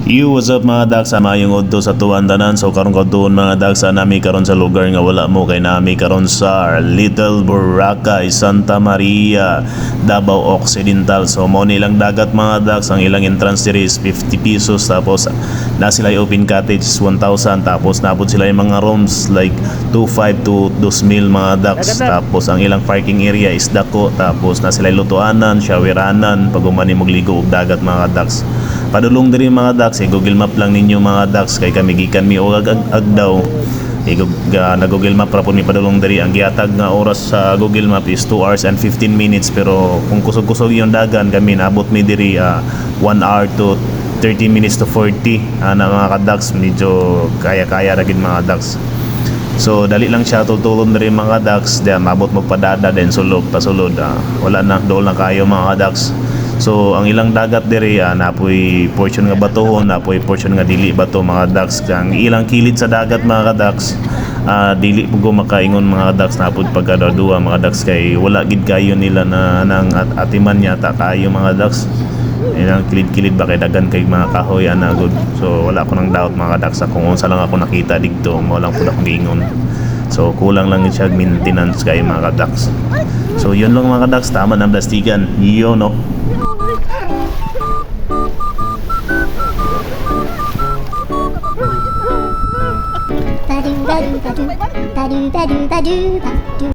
You, what's up mga dags? Mayong udto sa tuwan tanan. So karon kadtuon mga dags, nami karon sa lugar nga wala mo kay nami karon sa Little Boracay, Santa Maria, Davao Occidental. So mo nilang dagat mga dags, ang ilang entrance diri is 50 pesos, tapos na sila open cottage 1,000, tapos napod sila yung mga rooms like 2,500 to 2,000 mga dags. Tapos ang ilang parking area is dako, tapos na sila lutuanan, showeranan pag umani magligo og dagat mga dags. Padulong diri mga dags, Google Map lang ninyo mga dags, kay kami gikan mi og agdaw. Na Google Map ra po ni padulong diri. Ang gihatag nga oras sa Google Map is 2 hours and 15 minutes, pero kung kusog-kusog yung dagan kami naabot mi diri 1 hour to 30 minutes to 40 na mga kadags. Medyo kaya-kaya ra gid mga dags. So dali lang siya tultulon diri mga dags, di mabot mo padada den sulod pasulod, wala na dool na kayo mga dags. So ang ilang dagat diri napoy portion nga batohon, napoy portion nga dili bato mga dags. Ang ilang kilid sa dagat mga dags, dili pugo makaingon mga dags, napod pagkadua mga dags, kay wala gid kayo nila na nang atiman yata kayo mga dags. Ilang kilid-kilid ba kay dagan kay mga kahoy ana good. So wala ko nang doubt mga dags, kung unsa lang ako nakita didto mo lang pud akong giingon. So kulang lang siya maintenance kay mga dags. So yun lang mga dags, tama ng plastikan yo no. Ba-do, ba-do, ba-do, ba-do, ba-do, ba-do, ba-do.